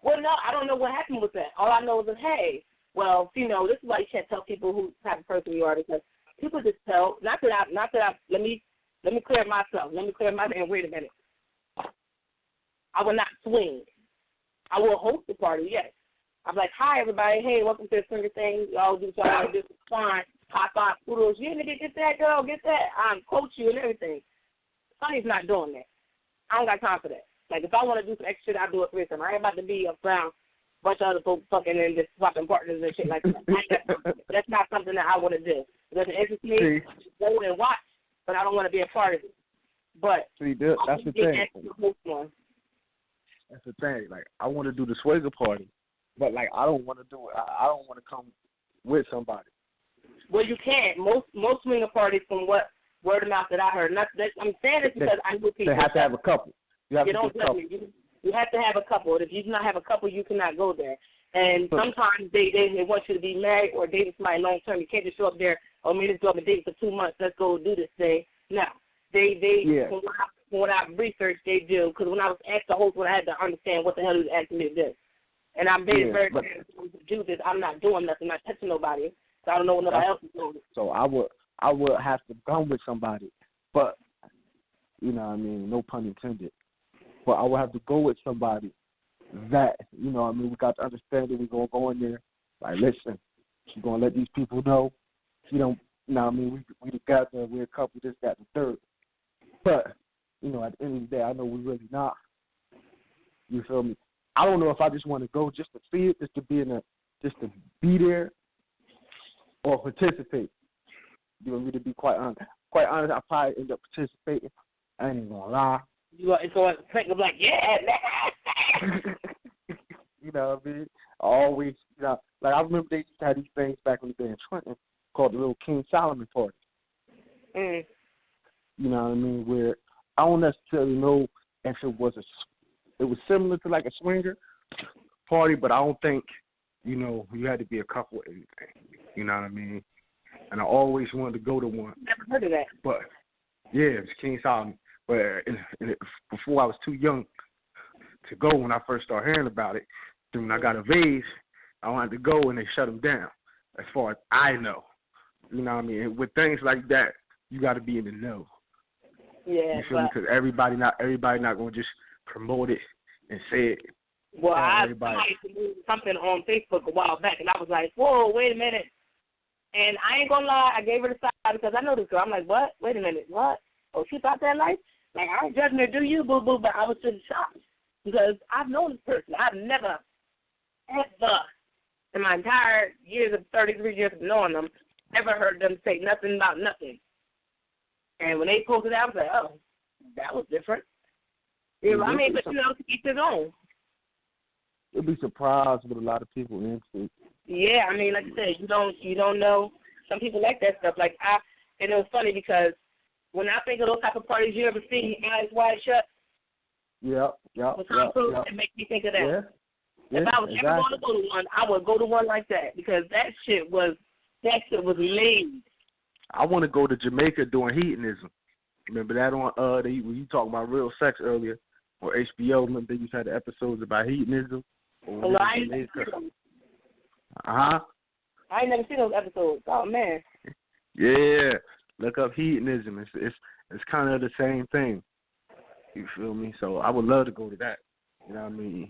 Well, no, I don't know what happened with that. All I know is that, hey, well, this is why you can't tell people who type of person you are, because people just tell, let me clear myself. And wait a minute. I will not swing. I will host the party, yes. I'm like, hi, everybody. Hey, welcome to the swinger thing. Y'all do what y'all want to do. Fine. High five, kudos. Yeah, nigga, get that, girl. Get that. I'm coach you and everything. Sonny's not doing that. I don't got time for that. Like, if I want to do some extra shit, I'll do it for some. I ain't about to be around a bunch of other folks fucking and just swapping partners and shit like that. That's not something that I want to do. It doesn't interest me. Go and watch, but I don't want to be a part of it. But that's the thing. That's the thing. Like, I want to do the swinger party, but, like, I don't want to do it. I don't want to come with somebody. Well, you can't. Most swinger parties, from what word of mouth that I heard, I'm saying this because I know people. They have to have a couple. You have to have a couple. You have to have a couple. If you do not have a couple, you cannot go there. And sometimes they want you to be married or dating somebody long term. You can't just show up there, let's go up and date for 2 months. Let's go do this thing. No. From what I've researched, they do. Because when I was asked to host one, I had to understand what the hell he was asking me to do. And I'm very clear to do this. I'm not doing nothing. I'm not touching nobody. So I don't know what nobody else is doing. So I would have to come with somebody. But, no pun intended. But I would have to go with somebody that, we got to understand that we're going to go in there. Like, listen, we're going to let these people know. We together, we're a couple, this, that, and the third. But, at the end of the day, I know we're really not. You feel me? I don't know if I just want to go just to see it, just to be there, or participate. You want me to be quite honest? Quite honest, I probably end up participating. I ain't even gonna lie. You are going to like, yeah, man. You know what I mean? Always, you know, like I remember they used to have these things back in the day in Trenton called the little King Solomon party. Mm. You know what I mean? Where I don't necessarily know if it was similar to like a swinger party, but I don't think, you know, you had to be a couple or anything. You know what I mean? And I always wanted to go to one. Never heard of that. But yeah, it's King Solomon. But before I was too young to go, when I first started hearing about it, then when I got of age, I wanted to go and they shut them down. As far as I know, you know what I mean. And with things like that, you got to be in the know. Yeah, you feel me? Because everybody not going to just promote it and say it. Well, I something on Facebook a while back, and I was like, whoa, wait a minute. And I ain't going to lie, I gave her the side because I know this girl. I'm like, what? Wait a minute, what? Oh, she thought that life? Like, I ain't judging her, do you, boo-boo? But I was just shocked because I've known this person. I've never, ever, in my entire 33 years of knowing them, ever heard them say nothing about nothing. And when they posted that, I was like, oh, that was different. Yeah, I mean, but you know, to each his own. You'll be surprised with a lot of people into. Yeah, I mean, like I said, you don't know. Some people like that stuff. Like and it was funny because when I think of those type of parties, you ever see Eyes Wide Shut? Yeah. It makes me think of that. Yeah, if I was ever going to go to one, I would go to one like that because that shit was laid. I want to go to Jamaica doing hedonism. Remember that on when you talking about real sex earlier on HBO? Remember they used to have the episodes about hedonism? I ain't never seen those. I ain't never seen those episodes. Oh man. Yeah, look up hedonism. It's kind of the same thing. You feel me? So I would love to go to that. You know what I mean?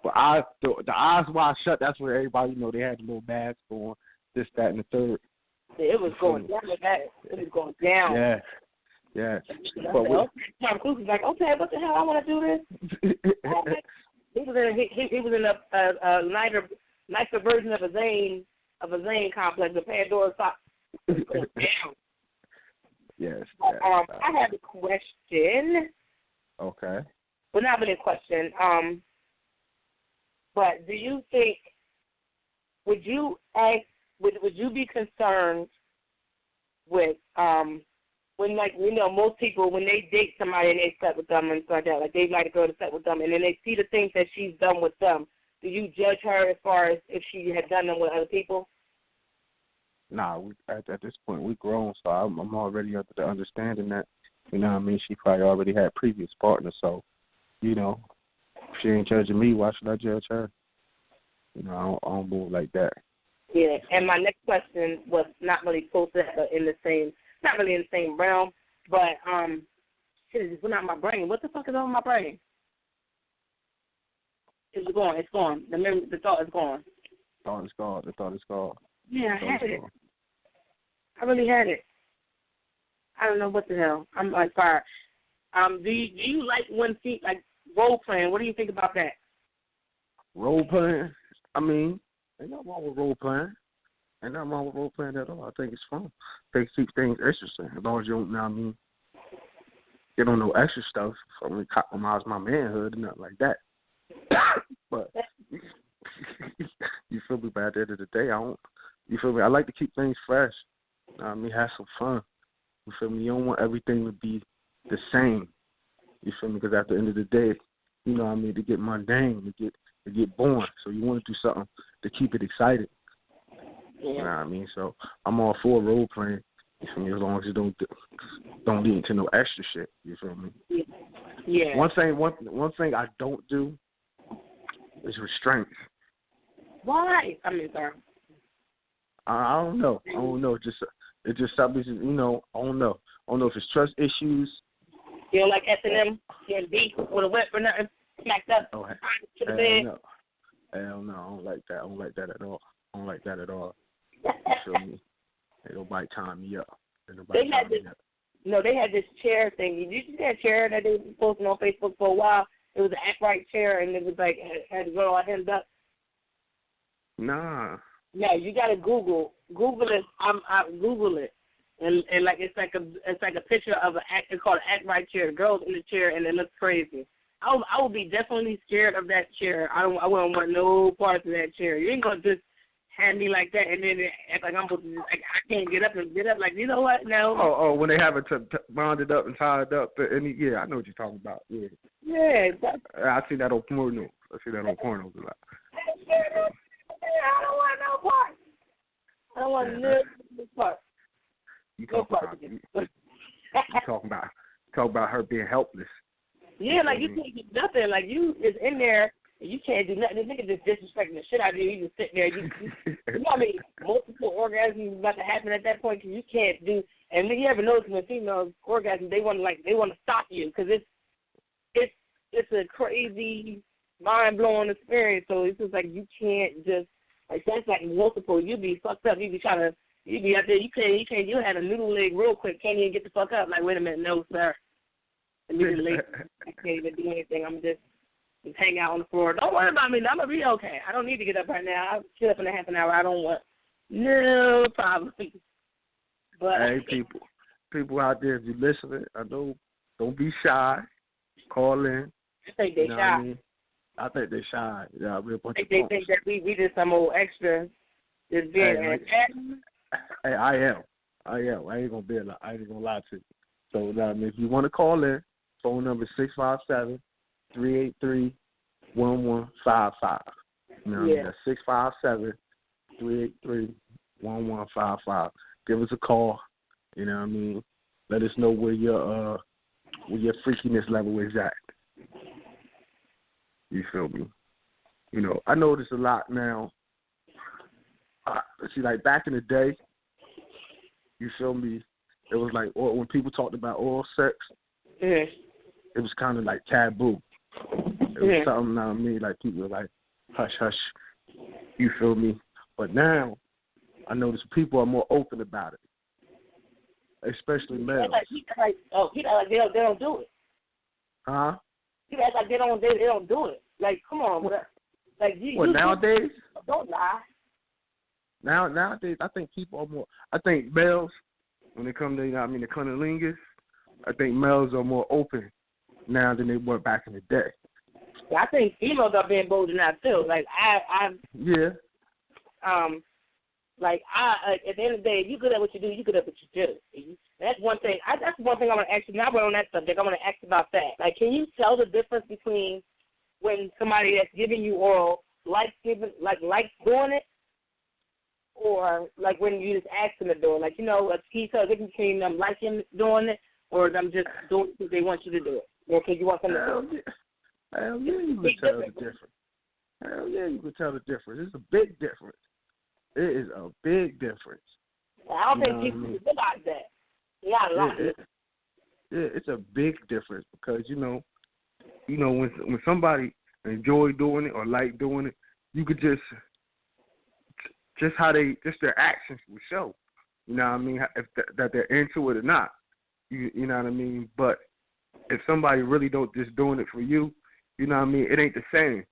But the Eyes Wide Shut. That's where everybody, you know, they had the little masks on, this, that, and the third. Yeah, it was going down with that. It was going down. Yeah. But Tom Cruise was like, okay, what the hell? I want to do this. He was in a nicer version of a Zane complex, a Pandora's box. Yes. I have a question. Okay. Well, not really a question. But do you think would you be concerned with when, like, you know, most people when they date somebody and they slept with them and stuff like that, like they like a girl to sleep with them, and then they see the things that she's done with them. Do you judge her as far as if she had done them with other people? Nah, at this point we grown, so I'm already up to the understanding that, you know what I mean, she probably already had previous partners, so, you know, if she ain't judging me, why should I judge her? You know, I don't move like that. Yeah, and my next question was not really posted in the same realm, but shit, it just went out of my brain. What the fuck is on my brain? It's gone. It's gone. The thought is gone. The thought is gone. Yeah, I had it. I really had it. I don't know what the hell. I'm like fire. Do you like when like role playing? What do you think about that? Role playing? I mean, ain't nothing wrong with role playing. Ain't nothing wrong with role playing at all. I think it's fun. I think it keeps things interesting. As long as you don't, know what I mean, get on no extra stuff. So I don't compromise my manhood and nothing like that. But you feel me? By the end of the day, I don't. You feel me? I like to keep things fresh. I mean, have some fun. You feel me? You don't want everything to be the same. You feel me? Because at the end of the day, you know what I mean, to get mundane, to get boring. So you want to do something to keep it excited. Yeah. You know what I mean? So I'm all for role playing. You feel me? As long as you don't lead into no extra shit. You feel me? Yeah. One thing I don't do is restraints. Why? I mean, sorry. I don't know. It's just something. You know, I don't know if it's trust issues. You don't like S&M? You and B with a whip or nothing? Smacked up? Oh, to the bed? no. Hell no. I don't like that. I don't like that at all. You feel me? Ain't nobody tying me up. They had this chair thing. Did you see that chair that they were posting on Facebook for a while? It was an act right chair, and it was like had a girl all hemmed up. Nah. No, you gotta Google it. I Google it, and like it's like a picture of it's called an act right chair. The girl's in the chair, and it looks crazy. I would be definitely scared of that chair. I wouldn't want no parts of that chair. You ain't gonna just hand me like that and then act like I'm supposed to just, like I can't get up and get up. Like, you know what? No. Oh, when they have it bonded up and tied up. Yeah, I know what you're talking about. Yeah. Yeah. I see that on porno. I see that on pornos a lot. I don't want no parts. I don't want no parts. You talking about her being helpless. Yeah, like you can't do nothing. Like you is in there and you can't do nothing. This nigga just disrespecting the shit out of you. You just sit there. You know what I mean? Multiple orgasms about to happen at that point because you can't do. And you ever notice when females orgasm, they want to stop you because it's a crazy, mind blowing experience. So it's just like you can't just like that's like multiple. You be fucked up. You be out there. You can't. You had a noodle leg real quick. Can't even get the fuck up. Like wait a minute, no sir. Immediately, I can't even do anything. I'm just hang out on the floor. Don't worry about me. I'm gonna be okay. I don't need to get up right now. I'll get up in a half an hour. I don't want no problem. But hey, people out there, if you're listening, I know. Don't be shy. Call in. I think they shy. I think they shy. Yeah, we're a bunch of they think that we just some old extra. Just being Hey, I am. I ain't gonna lie to you. So if you want to call in, phone number 657-383-1155. That's 657-383-1155. Give us a call. You know what I mean? Let us know where your freakiness level is at. You feel me? You know, I notice a lot now. See, like back in the day, you feel me? It was like when people talked about oral sex, it was kind of like taboo. It was something, I mean, like people were like, hush, hush. You feel me? But now, I notice people are more open about it, especially males. He act like they don't do it. Huh? He act like they don't do it. Like, come on, like you nowadays? Don't lie. Nowadays, I think people are more. I think males, when they come to, the cunnilingus, I think males are more open now than they were back in the day. Yeah, I think females are being bolder now too. Like Yeah. Like at the end of the day, if you good at what you do, you good at what you do. That's one thing. That's one thing I want to ask you. Now we're on that subject. I want to ask about that. Like, can you tell the difference between when somebody that's giving you oral likes doing it, or like when you just ask them to do it? Like, can you tell the difference between them liking doing it or them just doing it because they want you to do it, or because you want them to do it? Hell yeah, you can tell the difference. Hell yeah, you can tell the difference. It's a big difference. It is a big difference. I don't think people realize that. Not a lot. It's a big difference because when somebody enjoy doing it or like doing it, you could just their actions will show. You know what I mean? If that they're into it or not. You know what I mean? But if somebody really don't just doing it for you, you know what I mean? It ain't the same.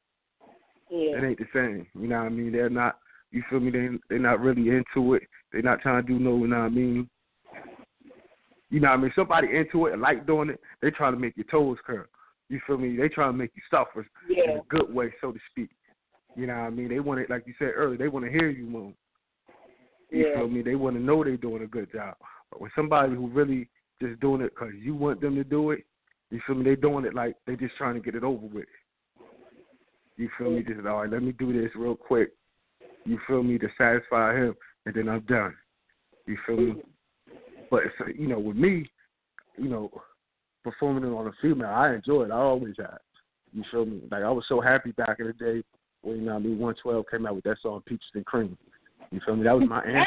Yeah. It ain't the same. You know what I mean? They're not. You feel me? They're not really into it. They're not trying to do no. You know what I mean? You know what I mean? Somebody into it and like doing it, they trying to make your toes curl. You feel me? They trying to make you suffer in a good way, so to speak. You know what I mean? They want it, like you said earlier, they want to hear you moan. You feel me? They want to know they're doing a good job. But when somebody who really just doing it because you want them to do it, you feel me? They doing it like they just trying to get it over with. You feel me? Just, all right, let me do this real quick. You feel me? To satisfy him, and then I'm done. You feel me? But, with me, performing it on a female, I enjoy it. I always have. You feel me? Like, I was so happy back in the day when, 112 came out with that song, Peaches and Cream. You feel me? That was my anthem.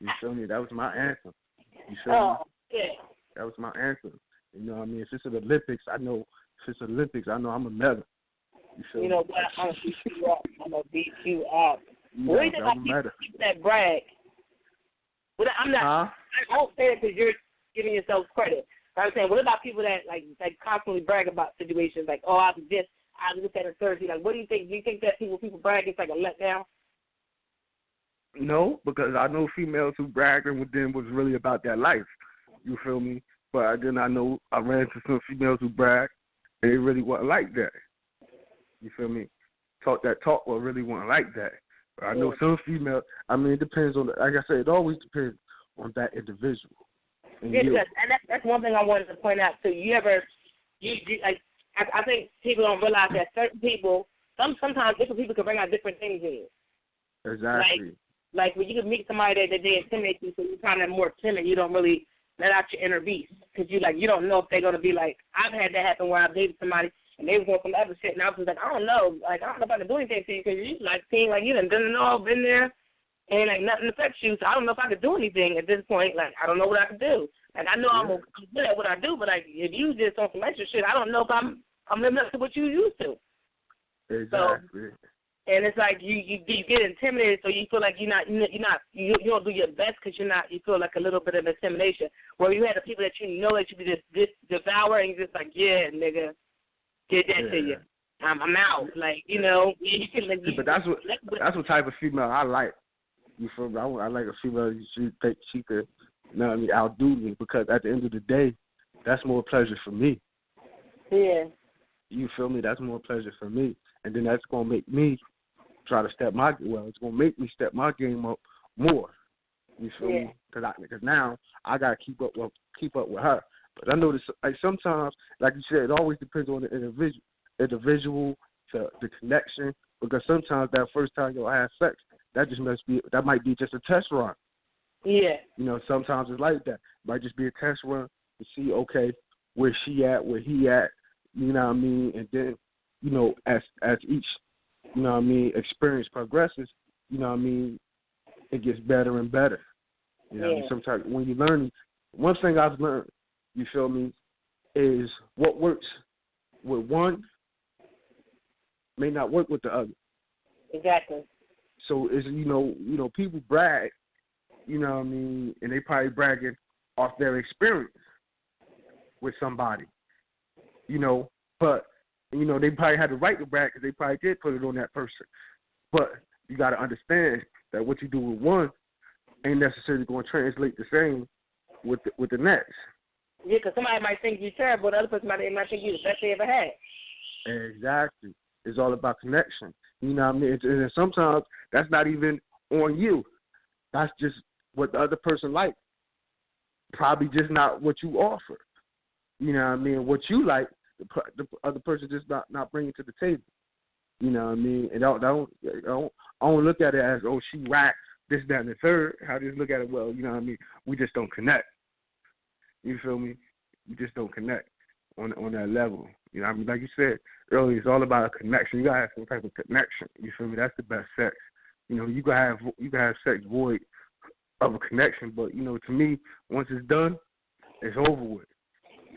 You feel me? That was my anthem. You feel me? Yeah. That was my anthem. You know what I mean? If it's an Olympics, I know I'm a medal. You feel me? What? I'm going to beat you up. I'm going to beat you up. What do you think about people that brag? Well, I'm not. I won't say that because you're giving yourself credit. But I'm saying, what about people that like constantly brag about situations like, I was at a Thursday. Like, what do you think? Do you think that people brag it's like a letdown? No, because I know females who bragging with them was really about their life. You feel me? But then I know I ran into some females who brag, and they really wasn't like that. You feel me? Talk that talk, but really wasn't like that. But I know some females. I mean, it depends on. Like I said, it always depends on that individual. And that's one thing I wanted to point out too. I think people don't realize that certain people, sometimes different people can bring out different things in you. Exactly. Like when you can meet somebody that they intimidate you, so you're kind of more timid. You don't really let out your inner beast because you don't know if they're gonna be like. I've had that happen where I dated somebody and they was doing some other shit, and I was just like, I don't know if I can do anything to you because you seem like you done it all, been there, and like nothing affects you. So I don't know if I could do anything at this point. Like I don't know what I could do. Like I know I'm good at what I do, but like if you just on some extra shit, I don't know if I'm living up to what you used to. Exactly. So, and it's like you get intimidated, so you feel like you don't do your best because you feel like a little bit of intimidation. Where you had the people that you know that you could just devour, and you're just like, yeah, nigga, get that to you. I'm out, like you know. But that's what type of female I like. You feel me? I like a female she think she could, you know what I mean, outdo me, because at the end of the day, that's more pleasure for me. Yeah. You feel me? That's more pleasure for me, and then that's gonna make me try to it's gonna make me step my game up more. You feel me? Because now I gotta keep up with her. But I know this, like sometimes, like you said, it always depends on the individual, to the connection. Because sometimes that first time you'll have sex, that might be just a test run. Yeah. You know, sometimes it's like that. It might just be a test run to see, okay, where she at, where he at. You know what I mean? And then, you know, as each, you know what I mean, experience progresses, you know what I mean, it gets better and better. You know what I mean? Sometimes when you learn, one thing I've learned, you feel me, is what works with one may not work with the other. Exactly. So it's, you know, people brag, you know what I mean, and they probably bragging off their experience with somebody, you know, but, you know, they probably had the right to brag because they probably did put it on that person. But you got to understand that what you do with one ain't necessarily going to translate the same with the next. Yeah, because somebody might think you're terrible, the other person might think you're the best they ever had. Exactly. It's all about connection. You know what I mean? And sometimes that's not even on you. That's just what the other person likes. Probably just not what you offer. You know what I mean? What you like, the other person just not bringing to the table. You know what I mean? And I don't look at it as, oh, she whack, this, that, and the third. I just look at it, well, you know what I mean? We just don't connect. You feel me? We just don't connect on that level. You know what I mean? Like you said earlier, it's all about a connection. You gotta have some type of connection. You feel me? That's the best sex. You know, you can have sex void of a connection, but you know, to me, once it's done, it's over with.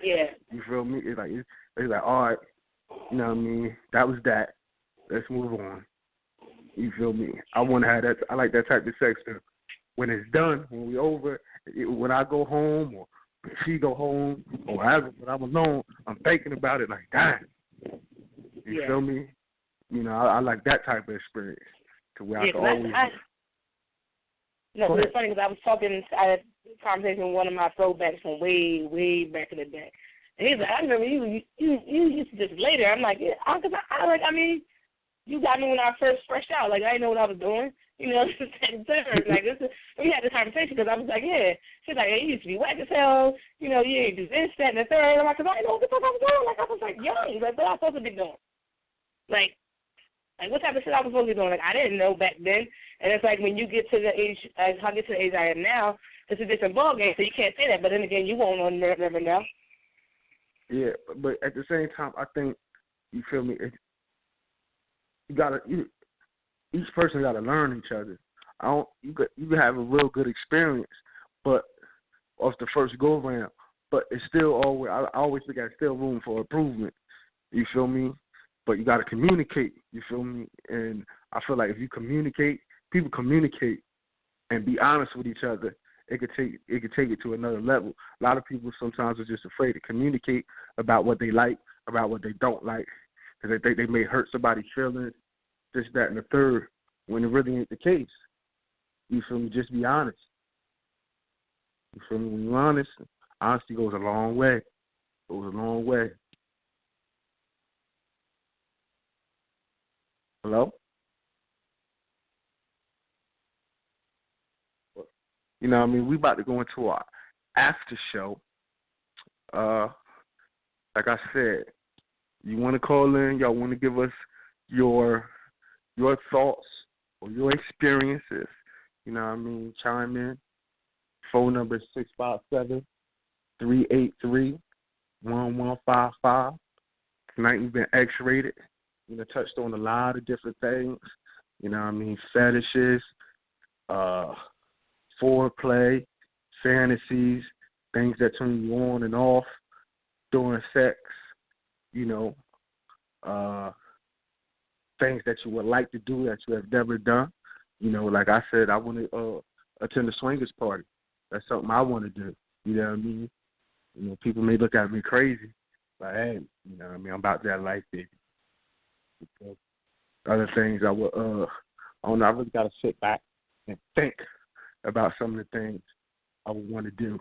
Yeah. You feel me? It's like all right, you know what I mean? That was that. Let's move on. You feel me? I want to have that. I like that type of sex too. When it's done, when we over, when I go home or she go home or whatever, when I'm alone, I'm thinking about it like, damn. You feel me? You know, I like that type of experience to where I can always. It's funny because I had a conversation with one of my throwbacks from way, way back in the day. And he's like, I remember you used to just lay there. I'm like, yeah, I mean, you got me when I first fresh out. Like, I didn't know what I was doing. You know, this and third. Like, we had this conversation because I was like, yeah. She's like, yeah, you used to be whack as hell. You know, you do this, that, and the third. I'm like, because I didn't know what the fuck I was doing. Like, I was like young. Like, what I was supposed to be doing? Like what type of shit I was supposed to be doing? Like, I didn't know back then. And it's like when you get to the age, I get to the age I am now, it's a different ballgame. So you can't say that. But then again, you won't never know. Yeah, but at the same time, I think, you feel me, each person got to learn each other. You can have a real good experience, but off the first go around, but it's still always. I always think there's still room for improvement. You feel me? But you got to communicate. You feel me? And I feel like if you communicate, people communicate and be honest with each other, it could take it to another level. A lot of people sometimes are just afraid to communicate about what they like, about what they don't like, because they think they may hurt somebody's feelings, this, that, and the third, when it really ain't the case. You feel me? Just be honest. You feel me? When you're honest, honesty goes a long way. Goes a long way. Hello? You know what I mean? We about to go into our after show. Like I said, you want to call in, y'all want to give us your thoughts or your experiences. You know what I mean? Chime in. Phone number is 657-383-1155. Tonight we've been X-rated. You know, touched on a lot of different things. You know what I mean? Fetishes, foreplay, fantasies, things that turn you on and off during sex, you know, things that you would like to do that you have never done. You know, like I said, I want to attend a swingers party. That's something I want to do. You know what I mean? You know, people may look at me crazy, but hey, you know what I mean? I'm about that life, baby. Because other things I would, I don't know, I really got to sit back and think about some of the things I would want to do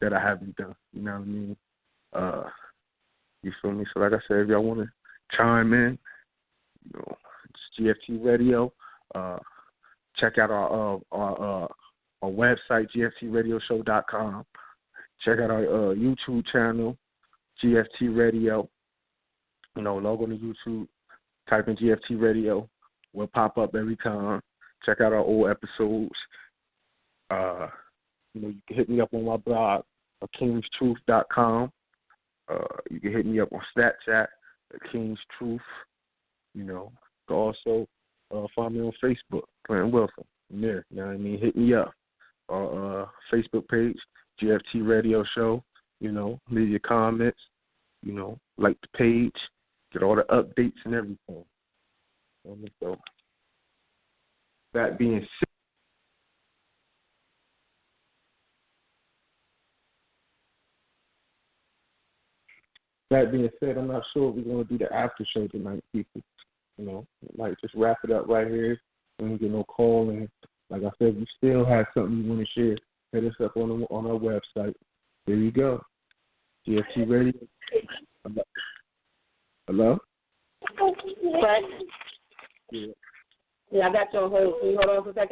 that I haven't done. You know what I mean? You feel me? So like I said, if y'all want to chime in, you know, it's GFT Radio. Check out our website, gftradioshow.com. Check out our YouTube channel, GFT Radio. You know, log on to YouTube, type in GFT Radio. We'll pop up every time. Check out our old episodes. You know, you can hit me up on my blog, kingstruth.com. You can hit me up on Snapchat, King's Truth. You know, you can also find me on Facebook, Clinton Wilson. There, you know what I mean? Hit me up. Our Facebook page, GFT Radio Show. You know, leave your comments. You know, like the page, get all the updates and everything. So, that being said, I'm not sure if we're going to do the after show tonight, people. You know, might just wrap it up right here. We don't get no call in. Like I said, if you still have something you want to share, hit us up on our website. There you go. GFT Radio. Hello? What? Yeah. Yeah, I got you on hold. Can you hold on for a second?